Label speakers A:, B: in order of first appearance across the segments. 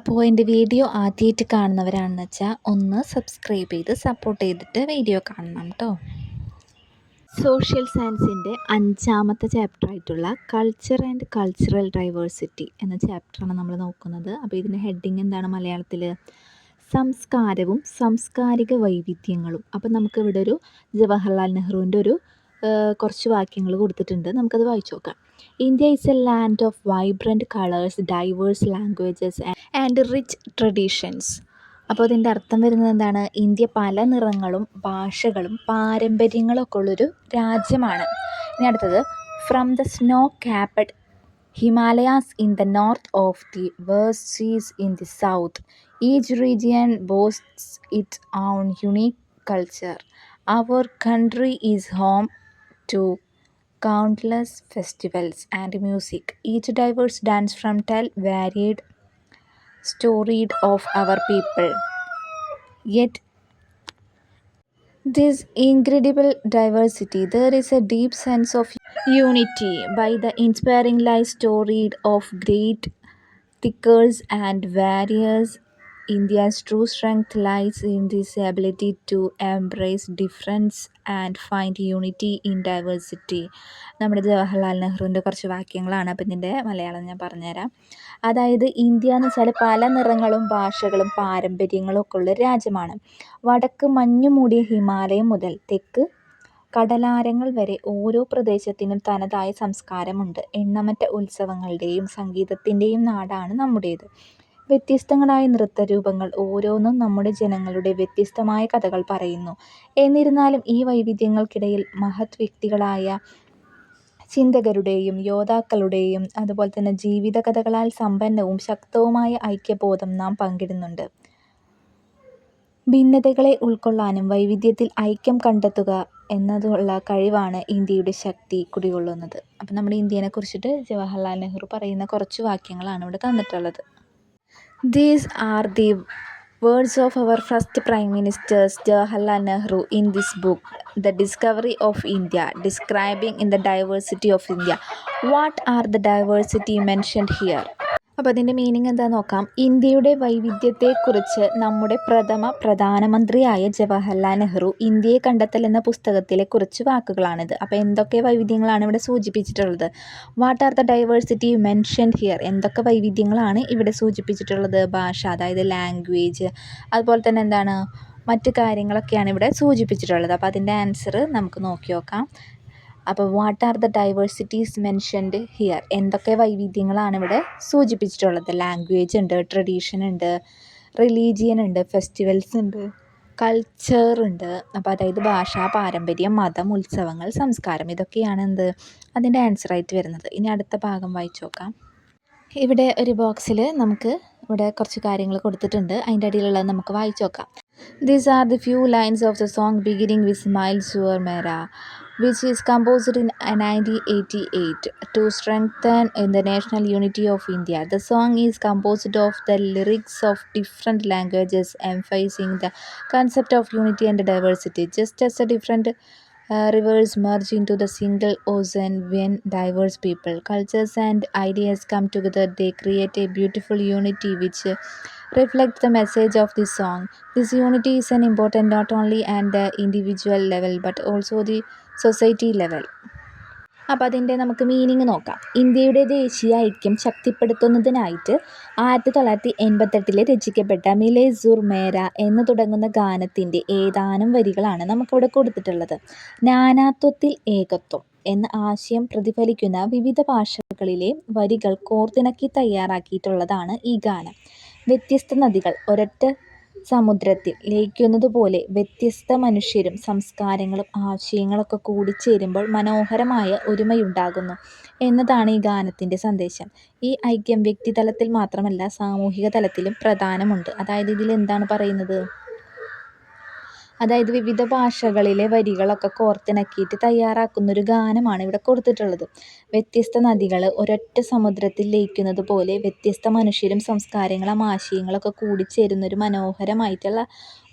A: അപ്പോൾ എൻ്റെ വീഡിയോ ആദ്യമായിട്ട് കാണുന്നവരാണെന്ന് വെച്ചാൽ ഒന്ന് സബ്സ്ക്രൈബ് ചെയ്ത് സപ്പോർട്ട് ചെയ്തിട്ട് വീഡിയോ കാണണം കേട്ടോ. സോഷ്യൽ സയൻസിൻ്റെ 5ാമത്തെ ചാപ്റ്ററായിട്ടുള്ള കൾച്ചർ ആൻഡ് കൾച്ചറൽ ഡൈവേഴ്സിറ്റി എന്ന ചാപ്റ്ററാണ് നമ്മൾ നോക്കുന്നത്. അപ്പോൾ ഇതിൻ്റെ ഹെഡിങ് എന്താണ് മലയാളത്തിൽ? സംസ്കാരവും സാംസ്കാരിക വൈവിധ്യങ്ങളും. അപ്പം നമുക്കിവിടെ ഒരു ജവഹർലാൽ നെഹ്റുവിൻ്റെ ഒരു കുറച്ച് വാക്യങ്ങൾ കൊടുത്തിട്ടുണ്ട്. നമുക്കത് വായിച്ചു നോക്കാം. India is a land of vibrant colours, diverse languages and rich traditions. അപ്പോൾ അതിൻ്റെ അർത്ഥം വരുന്നത് എന്താണ്? ഇന്ത്യ പല നിറങ്ങളും ഭാഷകളും പാരമ്പര്യങ്ങളൊക്കെ ഉള്ളൊരു രാജ്യമാണ്. ഇനി അടുത്തത്, from the snow capped Himalayas in the north of the vast seas in the south, each region boasts its own unique culture. Our country is home to countless festivals and music, each diverse dance from tell varied storied of our people. Yet this incredible diversity, there is a deep sense of unity. By the inspiring life storied of great thinkers and warriors, India's true strength lies in this ability to embrace difference and find unity in diversity. നമ്മുടെ ജവഹർലാൽ നെഹ്റുവിൻ്റെ കുറച്ച് വാക്യങ്ങളാണ്. അപ്പം ഇതിൻ്റെ മലയാളം ഞാൻ പറഞ്ഞുതരാം. അതായത് India എന്ന് വെച്ചാൽ പല നിറങ്ങളും ഭാഷകളും പാരമ്പര്യങ്ങളും ഒക്കെ ഉള്ള രാജ്യമാണ്. വടക്ക് മഞ്ഞു മൂടിയ ഹിമാലയം മുതൽ തെക്ക് കടലാരങ്ങൾ വരെ ഓരോ പ്രദേശത്തിനും തനതായ സംസ്കാരമുണ്ട്. എണ്ണമറ്റ ഉത്സവങ്ങളുടെയും സംഗീതത്തിൻ്റെയും നാടാണ് നമ്മുടേത്. വ്യത്യസ്തങ്ങളായ നൃത്തരൂപങ്ങൾ ഓരോന്നും നമ്മുടെ ജനങ്ങളുടെ വ്യത്യസ്തമായ കഥകൾ പറയുന്നു. എന്നിരുന്നാലും ഈ വൈവിധ്യങ്ങൾക്കിടയിൽ മഹത് വ്യക്തികളായ ചിന്തകരുടെയും യോദ്ധാക്കളുടെയും അതുപോലെ തന്നെ ജീവിതകഥകളാൽ സമ്പന്നവും ശക്തവുമായ ഐക്യബോധം നാം പങ്കിടുന്നുണ്ട്. ഭിന്നതകളെ ഉൾക്കൊള്ളാനും വൈവിധ്യത്തിൽ ഐക്യം കണ്ടെത്തുക എന്നതുള്ള കഴിവാണ് ഇന്ത്യയുടെ ശക്തി കുടികൊള്ളുന്നത്. അപ്പം നമ്മുടെ ഇന്ത്യനെ കുറിച്ചിട്ട് ജവഹർലാൽ നെഹ്റു പറയുന്ന കുറച്ച് വാക്യങ്ങളാണ് ഇവിടെ തന്നിട്ടുള്ളത്. These are the words of our first Prime Minister Jawaharlal Nehru in this book, The Discovery of India, describing in the diversity of India. What are the diversity mentioned here? അപ്പോൾ അതിൻ്റെ മീനിങ് എന്താ നോക്കാം. ഇന്ത്യയുടെ വൈവിധ്യത്തെക്കുറിച്ച് നമ്മുടെ പ്രധാനമന്ത്രിയായ ജവഹർലാൽ നെഹ്റു ഇന്ത്യയെ കണ്ടെത്തൽ എന്ന പുസ്തകത്തിലെ കുറച്ച് വാക്കുകളാണിത്. അപ്പോൾ എന്തൊക്കെ വൈവിധ്യങ്ങളാണ് ഇവിടെ സൂചിപ്പിച്ചിട്ടുള്ളത്? What are the diversity mentioned here? എന്തൊക്കെ വൈവിധ്യങ്ങളാണ് ഇവിടെ സൂചിപ്പിച്ചിട്ടുള്ളത്? ഭാഷ, അതായത് ലാംഗ്വേജ്, അതുപോലെ തന്നെ എന്താണ് മറ്റു കാര്യങ്ങളൊക്കെയാണ് ഇവിടെ സൂചിപ്പിച്ചിട്ടുള്ളത്. അപ്പോൾ അതിൻ്റെ ആൻസർ നമുക്ക് നോക്കി നോക്കാം. അപ്പോൾ what are the diversities mentioned here? എന്തൊക്കെ വൈവിധ്യങ്ങളാണ് ഇവിടെ സൂചിപ്പിച്ചിട്ടുള്ളത്? ലാംഗ്വേജ് ഉണ്ട്, ട്രഡീഷൻ ഉണ്ട്, റിലീജിയൻ ഉണ്ട്, ഫെസ്റ്റിവൽസ് ഉണ്ട്, കൾച്ചർ ഉണ്ട്. അപ്പോൾ അതായത് ഭാഷ, പാരമ്പര്യം, മതം, ഉത്സവങ്ങൾ, സംസ്കാരം, ഇതൊക്കെയാണ് എന്ത് അതിൻ്റെ ആൻസറായിട്ട് വരുന്നത്. ഇനി അടുത്ത ഭാഗം വായിച്ചു നോക്കാം. ഇവിടെ ഒരു ബോക്സിൽ നമുക്ക് ഇവിടെ കുറച്ച് കാര്യങ്ങൾ കൊടുത്തിട്ടുണ്ട്. അതിൻ്റെ അടിയിലുള്ളത് നമുക്ക് വായിച്ചു നോക്കാം. These are the few lines of the song beginning with Smile Sur Mera, which is composed in 1988 to strengthen the national unity of India. The song is composed of the lyrics of different languages, emphasizing the concept of unity and diversity. Just as the different rivers merge into the single ocean when diverse people, cultures and ideas come together, they create a beautiful unity which reflects the message of this song. This unity is an important not only at the individual level but also the society level. അപ്പോൾ അതിൻ്റെ നമുക്ക് meaning നോക്കാം. ഇന്ത്യയുടെ ദേശീയ ഐക്യം ശക്തിപ്പെടുത്തുന്നതിനായിട്ട് 1988 രചിക്കപ്പെട്ട മിലെ സുർ മേര എന്ന് തുടങ്ങുന്ന ഗാനത്തിൻ്റെ ഏതാനും വരികളാണ് നമുക്കിവിടെ കൊടുത്തിട്ടുള്ളത്. നാനാത്വത്തിൽ ഏകത്വം എന്ന ആശയം പ്രതിഫലിക്കുന്ന വിവിധ ഭാഷകളിലെ വരികൾ കോർത്തിണക്കി തയ്യാറാക്കിയിട്ടുള്ളതാണ് ഈ ഗാനം. വ്യത്യസ്ത നദികൾ ഒരൊറ്റ സമുദ്രത്തിൽ ലയിക്കുന്നതുപോലെ വ്യത്യസ്ത മനുഷ്യരും സംസ്കാരങ്ങളും ആശയങ്ങളൊക്കെ കൂടിച്ചേരുമ്പോൾ മനോഹരമായ ഒരുമയുണ്ടാകുന്നു എന്നതാണ് ഈ ഗാനത്തിൻ്റെ സന്ദേശം. ഈ ഐക്യം വ്യക്തിതലത്തിൽ മാത്രമല്ല സാമൂഹിക തലത്തിലും പ്രധാനമുണ്ട്. അതായത് ഇതിൽ എന്താണ് പറയുന്നത്? അതായത് വിവിധ ഭാഷകളിലെ വരികളൊക്കെ കോർത്തിണക്കിയിട്ട് തയ്യാറാക്കുന്നൊരു ഗാനമാണ് ഇവിടെ കൊടുത്തിട്ടുള്ളത്. വ്യത്യസ്ത നദികൾ ഒരൊറ്റ സമുദ്രത്തിൽ ലയിക്കുന്നത് പോലെ വ്യത്യസ്ത മനുഷ്യരും സംസ്കാരങ്ങളും ആശയങ്ങളൊക്കെ കൂടിച്ചേരുന്നൊരു മനോഹരമായിട്ടുള്ള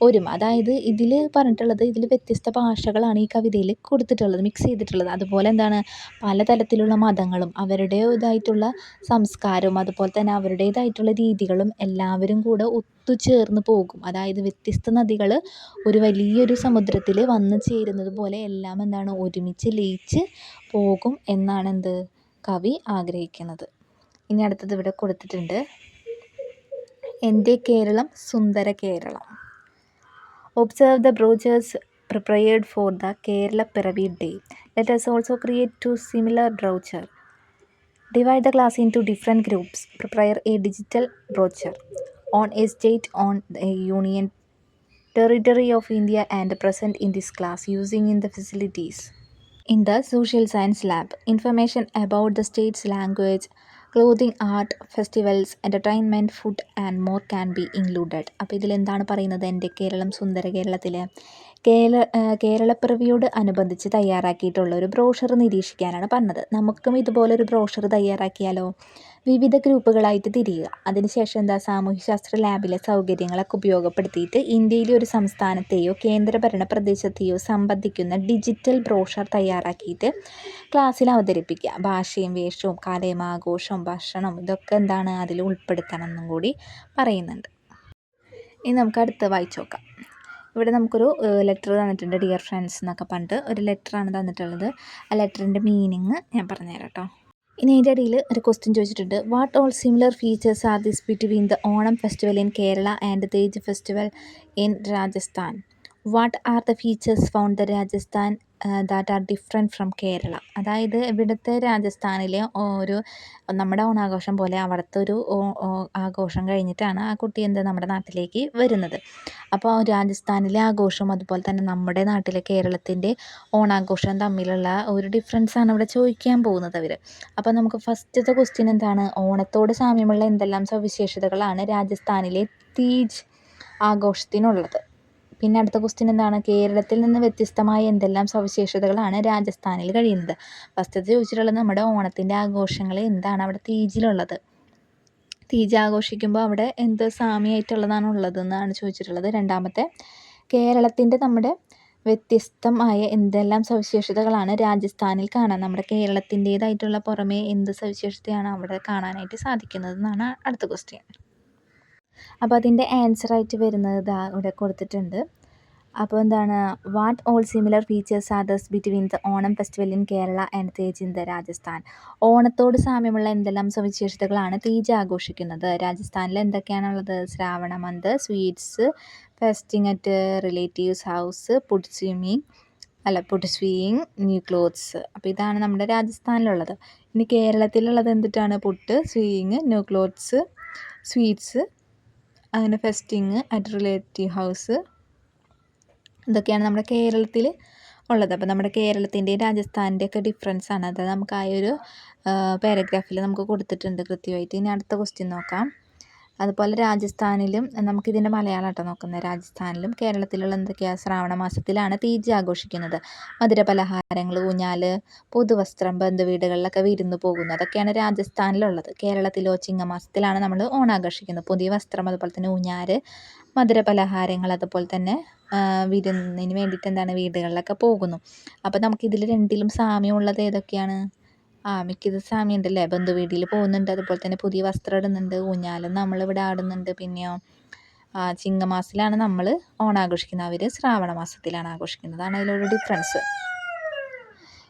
A: ഒരുമ. അതായത് ഇതിൽ പറഞ്ഞിട്ടുള്ളത്, ഇതിൽ വ്യത്യസ്ത ഭാഷകളാണ് ഈ കവിതയിൽ കൊടുത്തിട്ടുള്ളത്, മിക്സ് ചെയ്തിട്ടുള്ളത്. അതുപോലെ എന്താണ്, പലതരത്തിലുള്ള മതങ്ങളും അവരുടേതായിട്ടുള്ള സംസ്കാരവും അതുപോലെ തന്നെ അവരുടേതായിട്ടുള്ള രീതികളും എല്ലാവരും കൂടെ ഒത്തുചേർന്ന് പോകും. അതായത് വ്യത്യസ്ത നദികൾ ഒരു വലിയൊരു സമുദ്രത്തിൽ വന്ന് ചേരുന്നത് പോലെ എല്ലാം എന്താണ്, ഒരുമിച്ച് ലയിച്ച് പോകും എന്നാണ് എന്ത് കവി ആഗ്രഹിക്കുന്നത്. ഇനി അടുത്തത് ഇവിടെ കൊടുത്തിട്ടുണ്ട്, എൻ്റെ കേരളം സുന്ദര Keralam. Observe the brochures prepared for the Kerala Piravi Day. Let us also create 2 similar brochures. Divide the class into different groups. Prepare a digital brochure on a state on the Union Territory of India and present in this class using in the facilities. In the social science lab, information about the state's language, clothing, art, festivals, entertainment, food and more can be included. അപ്പോൾ ഇതിലെന്താണ് പറയുന്നത്, എൻ്റെ കേരളം സുന്ദര കേരളത്തിൽ കേരളപ്പിറവിയോട് അനുബന്ധിച്ച് തയ്യാറാക്കിയിട്ടുള്ള ഒരു brochure നിരീക്ഷിക്കാനാണ് പറഞ്ഞത്. നമുക്കും ഇതുപോലൊരു brochure തയ്യാറാക്കിയാലോ? വിവിധ ഗ്രൂപ്പുകളായിട്ട് തിരിയുക. അതിനുശേഷം എന്താ, സാമൂഹ്യശാസ്ത്ര ലാബിലെ സൗകര്യങ്ങളൊക്കെ ഉപയോഗപ്പെടുത്തിയിട്ട് ഇന്ത്യയിലെ ഒരു സംസ്ഥാനത്തെയോ കേന്ദ്രഭരണ പ്രദേശത്തെയോ സംബന്ധിക്കുന്ന ഡിജിറ്റൽ ബ്രോഷർ തയ്യാറാക്കിയിട്ട് ക്ലാസ്സിൽ അവതരിപ്പിക്കുക. ഭാഷയും വേഷവും കലയും ആഘോഷവും ഭക്ഷണവും ഇതൊക്കെ എന്താണ് അതിൽ ഉൾപ്പെടുത്തണം എന്നും കൂടി പറയുന്നുണ്ട്. ഇനി നമുക്ക് അടുത്ത് വായിച്ചു നോക്കാം. ഇവിടെ നമുക്കൊരു ലെറ്റർ തന്നിട്ടുണ്ട്, ഡിയർ ഫ്രണ്ട്സ് എന്നൊക്കെ പറഞ്ഞിട്ട് ഒരു ലെറ്ററാണ് തന്നിട്ടുള്ളത്. ആ ലെറ്ററിൻ്റെ മീനിങ് ഞാൻ പറഞ്ഞുതരാം കേട്ടോ. ഇനി അതിൻ്റെ ഇടയിൽ ഒരു ക്വസ്റ്റ്യൻ ചോദിച്ചിട്ടുണ്ട്, what all similar features are this between the Onam festival in Kerala and Teej festival in Rajasthan? What are the features found the Rajasthan that are different from Kerala? അതായത് ഇവിടുത്തെ രാജസ്ഥാനിലെ ഒരു നമ്മുടെ ഓണാഘോഷം പോലെ അവിടുത്തെ ഒരു ആഘോഷം കഴിഞ്ഞിട്ടാണ് ആ കുട്ടി നമ്മുടെ നാട്ടിലേക്ക് വരുന്നത്. അപ്പോൾ രാജസ്ഥാനിലെ ആഘോഷം അതുപോലെ തന്നെ നമ്മുടെ നാട്ടിലെ കേരളത്തിൻ്റെ ഓണാഘോഷം തമ്മിലുള്ള ഒരു ഡിഫറൻസാണ് ഇവിടെ ചോദിക്കാൻ പോകുന്നത് അവർ. അപ്പോൾ നമുക്ക് ഫസ്റ്റത്തെ ക്വസ്റ്റ്യൻ എന്താണ്, ഓണത്തോട് സാമ്യമുള്ള എന്തെല്ലാം സവിശേഷതകളാണ് രാജസ്ഥാനിലെ തീജ് ആഘോഷത്തിനുള്ളത്? പിന്നെ അടുത്ത ക്വസ്റ്റ്യൻ എന്താണ്, കേരളത്തിൽ നിന്ന് വ്യത്യസ്തമായ എന്തെല്ലാം സവിശേഷതകളാണ് രാജസ്ഥാനിൽ കഴിയുന്നത്? ഫസ്റ്റത്തെ ചോദിച്ചിട്ടുള്ളത് നമ്മുടെ ഓണത്തിൻ്റെ ആഘോഷങ്ങൾ എന്താണ് അവിടെ തീജിലുള്ളത്, തീജ് ആഘോഷിക്കുമ്പോൾ അവിടെ എന്ത് സാമ്യമായിട്ടുള്ളതാണ് ഉള്ളതെന്നാണ് ചോദിച്ചിട്ടുള്ളത്. രണ്ടാമത്തെ, കേരളത്തിൻ്റെ നമ്മുടെ വ്യത്യസ്തമായ എന്തെല്ലാം സവിശേഷതകളാണ് രാജസ്ഥാനിൽ കാണാൻ, നമ്മുടെ കേരളത്തിൻ്റേതായിട്ടുള്ള പുറമേ എന്ത് സവിശേഷതയാണ് അവിടെ കാണാനായിട്ട് സാധിക്കുന്നതെന്നാണ് അടുത്ത ക്വസ്റ്റ്യൻ. അപ്പോൾ അതിൻ്റെ ആൻസറായിട്ട് വരുന്നത് ഇതാ ഇവിടെ കൊടുത്തിട്ടുണ്ട്. അപ്പോൾ എന്താണ്, what all similar features are thus between the Onam festival in Kerala and Teej in the Rajasthan? ഓണത്തോട് സാമ്യമുള്ള എന്തെല്ലാം സവിശേഷതകളാണ് തീജ് ആഘോഷിക്കുന്നത്? രാജസ്ഥാനിൽ എന്തൊക്കെയാണുള്ളത്? Shravana month, sweets, feasting at relatives house, put swing, new clothes. അപ്പോൾ ഇതാണ് നമ്മുടെ രാജസ്ഥാനിലുള്ളത്. ഇനി കേരളത്തിലുള്ളത് എന്തിട്ടാണ്? Put, swing, new clothes, sweets, അങ്ങനെ ഫെസ്റ്റിങ് അറ്റ് റിലേറ്റീവ് ഹൗസ്, ഇതൊക്കെയാണ് നമ്മുടെ കേരളത്തിൽ ഉള്ളത്. അപ്പോൾ നമ്മുടെ കേരളത്തിൻ്റെയും രാജസ്ഥാനിൻ്റെയൊക്കെ ഡിഫറൻസാണ് അത് നമുക്ക് ആ ഒരു പാരഗ്രാഫിൽ നമുക്ക് കൊടുത്തിട്ടുണ്ട് കൃത്യമായിട്ട്. ഇനി അടുത്ത ക്വസ്റ്റ്യൻ നോക്കാം. അതുപോലെ രാജസ്ഥാനിലും നമുക്കിതിൻ്റെ മലയാളം ആട്ടോ നോക്കുന്നത്. രാജസ്ഥാനിലും കേരളത്തിലുള്ള എന്തൊക്കെയാണ്, ശ്രാവണ മാസത്തിലാണ് തീജ് ആഘോഷിക്കുന്നത്. മധുരപലഹാരങ്ങൾ, ഊഞ്ഞാൽ, പുതുവസ്ത്രം, ബന്ധുവീടുകളിലൊക്കെ വിരുന്ന് പോകുന്നു, അതൊക്കെയാണ് രാജസ്ഥാനിലുള്ളത്. കേരളത്തിലോ ചിങ്ങമാസത്തിലാണ് നമ്മൾ ഓണാഘോഷിക്കുന്നത്. പുതിയ വസ്ത്രം, അതുപോലെ തന്നെ ഊഞ്ഞാൽ, മധുരപലഹാരങ്ങൾ, അതുപോലെ തന്നെ വിരുന്നിന് വേണ്ടിയിട്ട് എന്താണ് വീടുകളിലൊക്കെ പോകുന്നു. അപ്പോൾ നമുക്കിതിൽ രണ്ടിലും സാമ്യമുള്ളത് ഏതൊക്കെയാണ്? മിക്കത് സാമ്യം ഉണ്ടല്ലേ, ബന്ധുവീട്ടിൽ പോകുന്നുണ്ട്, അതുപോലെ തന്നെ പുതിയ വസ്ത്രം ഇടുന്നുണ്ട്, ഊഞ്ഞാലും നമ്മളിവിടെ ആടുന്നുണ്ട്. പിന്നെയോ ചിങ്ങമാസത്തിലാണ് നമ്മൾ ഓണാഘോഷിക്കുന്നത്, അവർ ശ്രാവണ മാസത്തിലാണ് ആഘോഷിക്കുന്നത്. അതാണ് അതിലൊരു ഡിഫറൻസ്.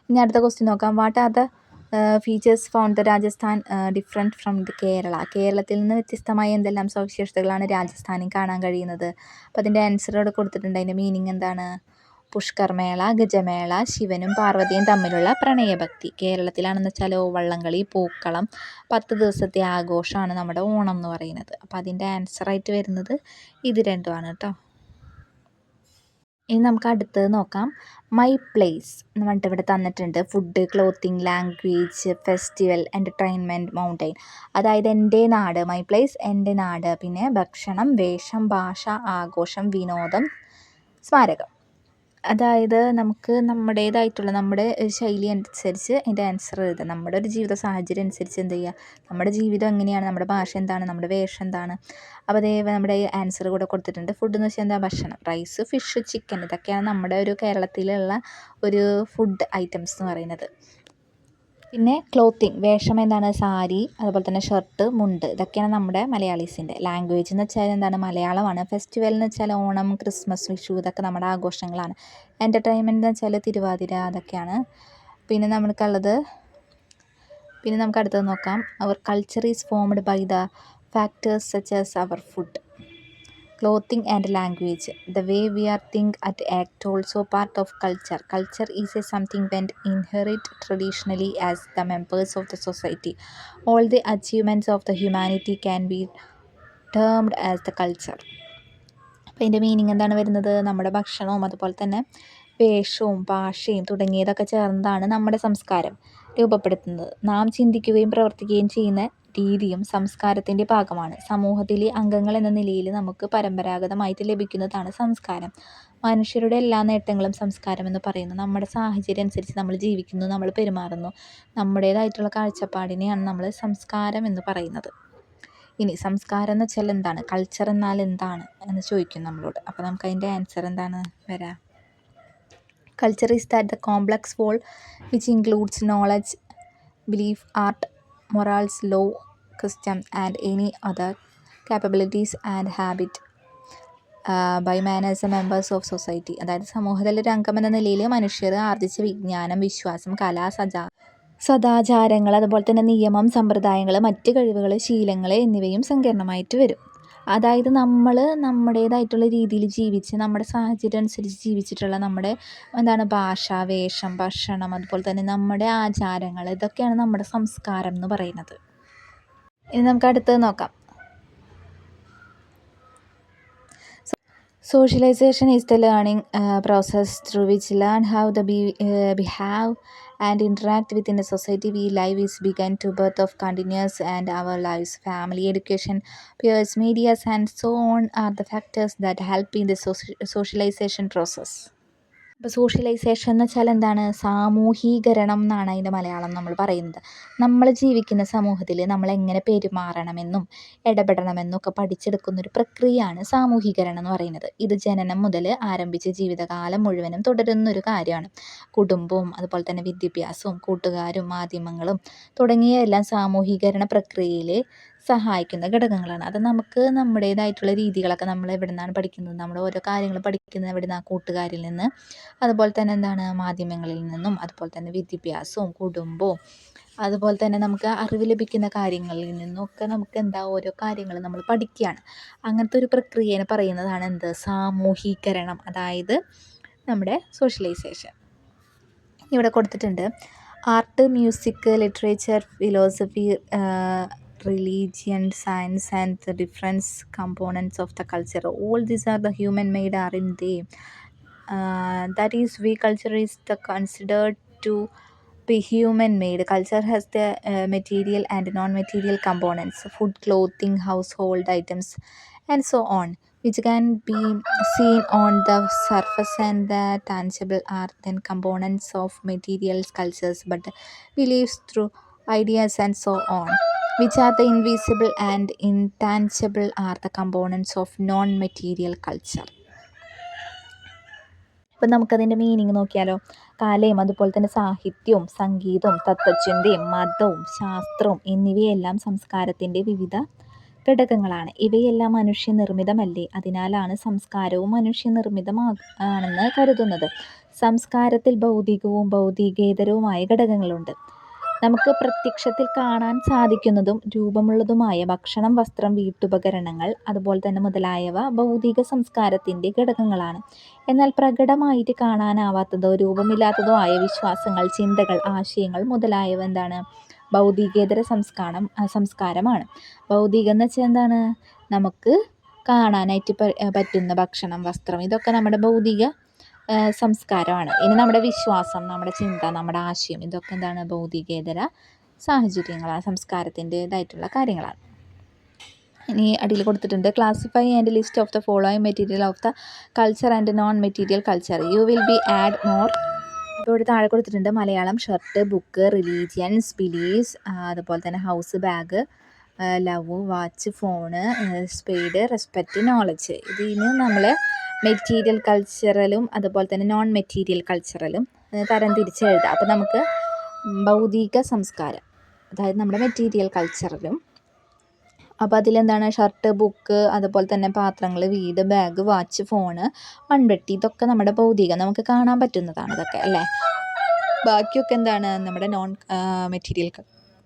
A: ഇനി അടുത്ത ക്വസ്റ്റ്യൻ നോക്കാം. What are the features found the Rajasthan different from the Kerala? കേരളത്തിൽ നിന്ന് വ്യത്യസ്തമായ എന്തെല്ലാം സവിശേഷതകളാണ് രാജസ്ഥാനിൽ കാണാൻ കഴിയുന്നത്? അപ്പോൾ അതിൻ്റെ ആൻസർ ഇവിടെ കൊടുത്തിട്ടുണ്ട്. അതിൻ്റെ മീനിങ് എന്താണ്? പുഷ്കർമേള, ഗജമേള, ശിവനും പാർവതിയും തമ്മിലുള്ള പ്രണയഭക്തി. കേരളത്തിലാണെന്ന് വെച്ചാലോ വള്ളംകളി, പൂക്കളം, 10 ദിവസത്തെ ആഘോഷമാണ് നമ്മുടെ ഓണം എന്ന് പറയുന്നത്. അപ്പോൾ അതിൻ്റെ ആൻസറായിട്ട് വരുന്നത് ഇത് രണ്ടുമാണ് കേട്ടോ. ഇനി നമുക്ക് അടുത്തത് നോക്കാം. മൈ പ്ലേസ് എന്ന് പറഞ്ഞിട്ട് ഇവിടെ തന്നിട്ടുണ്ട്. Food, clothing, language, festival, entertainment, mountain. അതായത് എൻ്റെ നാട്, മൈ പ്ലേസ് എൻ്റെ നാട്, പിന്നെ ഭക്ഷണം, വേഷം, ഭാഷ, ആഘോഷം, വിനോദം, സ്മാരകം. അതായത് നമുക്ക് നമ്മുടേതായിട്ടുള്ള നമ്മുടെ ഒരു ശൈലി അനുസരിച്ച് അതിൻ്റെ ആൻസർ എഴുതാം. നമ്മുടെ ഒരു ജീവിത സാഹചര്യം അനുസരിച്ച് എന്ത് ചെയ്യുക, നമ്മുടെ ജീവിതം എങ്ങനെയാണ്, നമ്മുടെ ഭാഷ എന്താണ്, നമ്മുടെ വേഷം എന്താണ്, അപ്പോൾ അതേ നമ്മുടെ ആൻസർ കൂടെ കൊടുത്തിട്ടുണ്ട്. ഫുഡ് എന്ന് വെച്ചാൽ എന്താ, ഭക്ഷണം, റൈസ്, ഫിഷ്, ചിക്കൻ, ഇതൊക്കെയാണ് നമ്മുടെ ഒരു കേരളത്തിലുള്ള ഒരു ഫുഡ് ഐറ്റംസ് എന്ന് പറയുന്നത്. പിന്നെ ക്ലോത്തിങ്, വേഷം എന്താണ്, സാരി, അതുപോലെ തന്നെ ഷർട്ട്, മുണ്ട്, ഇതൊക്കെയാണ് നമ്മുടെ മലയാളീസിൻ്റെ. ലാംഗ്വേജ് എന്ന് വെച്ചാൽ എന്താണ്, മലയാളമാണ്. ഫെസ്റ്റിവൽ എന്ന് വെച്ചാൽ ഓണം, ക്രിസ്മസ്, വിഷു, ഇതൊക്കെ നമ്മുടെ ആഘോഷങ്ങളാണ്. എൻ്റർടൈൻമെൻറ്റ് എന്ന് വെച്ചാൽ തിരുവാതിര, അതൊക്കെയാണ്. പിന്നെ നമുക്ക് അടുത്തത് നോക്കാം. Our culture is formed by the factors such as our food, clothing and language. The way we are think and act also part of culture. Culture is a something when inherit traditionally as the members of the society. All the achievements of the humanity can be termed as the culture. അപ്പോൾ ഇതിൻ്റെ meaning എന്താണ് വരുന്നത്, നമ്മുടെ ഭക്ഷണവും അതുപോലെ തന്നെ വേഷവും ഭാഷയും തുടങ്ങിയതൊക്കെ ചേർന്നതാണ് നമ്മുടെ സംസ്കാരം രൂപപ്പെടുത്തുന്നത്. നാം ചിന്തിക്കുകയും പ്രവർത്തിക്കുകയും ചെയ്യുന്ന രീതിയും സംസ്കാരത്തിൻ്റെ ഭാഗമാണ്. സമൂഹത്തിലെ അംഗങ്ങൾ എന്ന നിലയിൽ നമുക്ക് പരമ്പരാഗതമായിട്ട് ലഭിക്കുന്നതാണ് സംസ്കാരം. മനുഷ്യരുടെ എല്ലാ നേട്ടങ്ങളും സംസ്കാരം എന്ന് പറയുന്നു. നമ്മുടെ സാഹചര്യം അനുസരിച്ച് നമ്മൾ ജീവിക്കുന്നു, നമ്മൾ പെരുമാറുന്നു, നമ്മുടേതായിട്ടുള്ള കാഴ്ചപ്പാടിനെയാണ് നമ്മൾ സംസ്കാരം എന്ന് പറയുന്നത്. ഇനി സംസ്കാരം എന്ന് വെച്ചാൽ എന്താണ്, കൾച്ചർ എന്നാൽ എന്താണ് എന്ന് ചോദിക്കും നമ്മളോട്. അപ്പോൾ നമുക്ക് അതിൻ്റെ ആൻസർ എന്താണ് വരാം. Culture is that the complex whole which includes knowledge, belief, art, morals, law, custom and any other capabilities and habit by man as a members of society. അതായത് സമൂഹത്തിലെ ഒരു അംഗം എന്ന നിലയിൽ മനുഷ്യർ ആർജിച്ച വിജ്ഞാനം, വിശ്വാസം, കല, സദാചാരങ്ങൾ, അതുപോലെ തന്നെ നിയമം, സമ്പ്രദായങ്ങൾ, മറ്റ് കഴിവുകൾ, ശീലങ്ങൾ എന്നിവയും സങ്കീർണമായിട്ട് വരും. അതായത് നമ്മൾ നമ്മുടേതായിട്ടുള്ള രീതിയിൽ ജീവിച്ച് നമ്മുടെ സാഹചര്യം അനുസരിച്ച് ജീവിച്ചിട്ടുള്ള നമ്മുടെ എന്താണ് ഭാഷ, വേഷം, ഭക്ഷണം, അതുപോലെ തന്നെ നമ്മുടെ ആചാരങ്ങൾ, ഇതൊക്കെയാണ് നമ്മുടെ സംസ്കാരം എന്ന് പറയുന്നത്. ഇനി നമുക്ക് അടുത്തത് നോക്കാം. Socialization is the learning process through which learn how to behave and interact within the society we live is begun to birth of continuous and our lives. Family, education, peers, medias and so on are the factors that help in the socialization process. ഇപ്പോൾ socialisation എന്ന് വെച്ചാൽ എന്താണ്, സാമൂഹീകരണം എന്നാണ് അതിൻ്റെ മലയാളം നമ്മൾ പറയുന്നത്. നമ്മൾ ജീവിക്കുന്ന സമൂഹത്തിൽ നമ്മൾ എങ്ങനെ പെരുമാറണമെന്നും ഇടപെടണമെന്നും ഒക്കെ പഠിച്ചെടുക്കുന്നൊരു പ്രക്രിയയാണ് സാമൂഹീകരണം എന്ന് പറയുന്നത്. ഇത് ജനനം മുതൽ ആരംഭിച്ച് ജീവിതകാലം മുഴുവനും തുടരുന്നൊരു കാര്യമാണ്. കുടുംബവും അതുപോലെ തന്നെ വിദ്യാഭ്യാസവും കൂട്ടുകാരും മാധ്യമങ്ങളും തുടങ്ങിയ എല്ലാം സാമൂഹീകരണ പ്രക്രിയയിൽ സഹായിക്കുന്ന ഘടകങ്ങളാണ്. അത് നമുക്ക് നമ്മുടേതായിട്ടുള്ള രീതികളൊക്കെ നമ്മൾ എവിടെ നിന്നാണ് പഠിക്കുന്നത്, നമ്മൾ ഓരോ കാര്യങ്ങൾ പഠിക്കുന്നത് എവിടെ നിന്നാണ്, കൂട്ടുകാരിൽ നിന്ന്, അതുപോലെ തന്നെ എന്താണ് മാധ്യമങ്ങളിൽ നിന്നും, അതുപോലെ തന്നെ വിദ്യാഭ്യാസവും കുടുംബവും, അതുപോലെ തന്നെ നമുക്ക് അറിവ് ലഭിക്കുന്ന കാര്യങ്ങളിൽ നിന്നൊക്കെ നമുക്ക് എന്താ ഓരോ കാര്യങ്ങൾ നമ്മൾ പഠിക്കുകയാണ്. അങ്ങനത്തെ ഒരു പ്രക്രിയയെ പറയുന്നതാണ് എന്ത്, സാമൂഹീകരണം, അതായത് നമ്മുടെ സോഷ്യലൈസേഷൻ. ഇവിടെ കൊടുത്തിട്ടുണ്ട് art, music, literature, philosophy, religion, science and the different components of the culture. All these are the human made, aren't they? That is, we culture is the considered to be human made. Culture has the material and non-material components, food, clothing, household items and so on, which can be seen on the surface, and the tangible are then components of materials cultures, but beliefs through ideas and so on, which are the invisible and intangible are the components of non-material culture. ഇപ്പം നമുക്കതിൻ്റെ meaning നോക്കിയാലോ. കലയും അതുപോലെ തന്നെ സാഹിത്യവും സംഗീതവും തത്വചിന്തയും മതവും ശാസ്ത്രവും എന്നിവയെല്ലാം സംസ്കാരത്തിൻ്റെ വിവിധ ഘടകങ്ങളാണ്. ഇവയെല്ലാം മനുഷ്യനിർമ്മിതമല്ലേ, അതിനാലാണ് സംസ്കാരവും മനുഷ്യനിർമ്മിതമാണെന്ന് കരുതുന്നത്. സംസ്കാരത്തിൽ ഭൗതികവും ഭൗതികേതരവുമായ ഘടകങ്ങളുണ്ട്. നമുക്ക് പ്രത്യക്ഷത്തിൽ കാണാൻ സാധിക്കുന്നതും രൂപമുള്ളതുമായ ഭക്ഷണം, വസ്ത്രം, വീട്ടുപകരണങ്ങൾ അതുപോലെ തന്നെ മുതലായവ ഭൗതിക സംസ്കാരത്തിൻ്റെ ഘടകങ്ങളാണ്. എന്നാൽ പ്രകടമായിട്ട് കാണാനാവാത്തതോ രൂപമില്ലാത്തതോ ആയ വിശ്വാസങ്ങൾ, ചിന്തകൾ, ആശയങ്ങൾ മുതലായവ എന്താണ്, ഭൗതികേതര സംസ്കാരമാണ്. ഭൗതികം എന്ന് വെച്ചാൽ എന്താണ്, നമുക്ക് കാണാനായിട്ട് പറ്റുന്ന ഭക്ഷണം, വസ്ത്രം, ഇതൊക്കെ നമ്മുടെ ഭൗതിക സംസ്കാരമാണ്. ഇനി നമ്മുടെ വിശ്വാസം, നമ്മുടെ ചിന്ത, നമ്മുടെ ആശയം, ഇതൊക്കെ എന്താണ്, ഭൗതികേതര സാഹചര്യങ്ങളാണ്, സംസ്കാരത്തിൻ്റേതായിട്ടുള്ള കാര്യങ്ങളാണ്. ഇനി അടിയിൽ കൊടുത്തിട്ടുണ്ട് classify and list of the following material of the culture and non material culture you will be add more. ഇപ്പോൾ ഇവിടെ താഴെ കൊടുത്തിട്ടുണ്ട് Malayalam, shirt, book, religions, beliefs, അതുപോലെ തന്നെ house, bag, love, watch, phone, speed, respect, knowledge. ഇതിന് നമ്മൾ material കൾച്ചറലും അതുപോലെ തന്നെ നോൺ മെറ്റീരിയൽ കൾച്ചറലും തരം തിരിച്ച് എഴുതാം. അപ്പോൾ നമുക്ക് ഭൗതിക സംസ്കാരം, അതായത് നമ്മുടെ മെറ്റീരിയൽ കൾച്ചറലും, അപ്പോൾ അതിലെന്താണ് ഷർട്ട്, ബുക്ക്, അതുപോലെ തന്നെ പാത്രങ്ങൾ, വീട്, ബാഗ്, വാച്ച്, ഫോണ്, മൺവെട്ടി, ഇതൊക്കെ നമ്മുടെ ഭൗതികം, നമുക്ക് കാണാൻ പറ്റുന്നതാണ് ഇതൊക്കെ അല്ലേ. ബാക്കിയൊക്കെ എന്താണ് നമ്മുടെ നോൺ മെറ്റീരിയൽ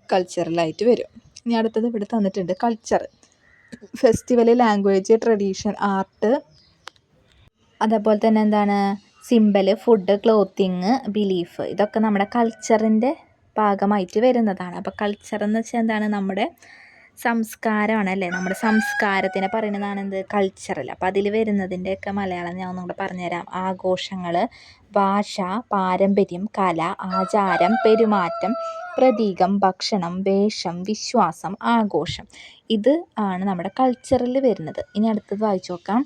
A: കൾച്ചറലായിട്ട് വരും. ഇനി അടുത്തത് ഇവിടെ തന്നിട്ടുണ്ട് culture, festival, language, tradition, art, അതേപോലെ തന്നെ എന്താണ് സിമ്പൽ, ഫുഡ്, ക്ലോത്തിങ്, ബിലീഫ്, ഇതൊക്കെ നമ്മുടെ കൾച്ചറിൻ്റെ ഭാഗമായിട്ട് വരുന്നതാണ്. അപ്പോൾ കൾച്ചർ എന്ന് വെച്ചാൽ എന്താണ് നമ്മുടെ സംസ്കാരമാണ് അല്ലേ. നമ്മുടെ സംസ്കാരത്തിനെ പറയുന്നതാണ് എന്ത് കൾച്ചറൽ. അപ്പോൾ അതിൽ വരുന്നതിൻ്റെയൊക്കെ മലയാളം ഞാൻ ഒന്നുകൂടെ പറഞ്ഞുതരാം. ആഘോഷങ്ങൾ, ഭാഷ, പാരമ്പര്യം, കല, ആചാരം, പെരുമാറ്റം, പ്രതീകം, ഭക്ഷണം, വേഷം, വിശ്വാസം, ആഘോഷം, ഇത് ആണ് നമ്മുടെ കൾച്ചറിൽ വരുന്നത്. ഇനി അടുത്തത് വായിച്ചു നോക്കാം.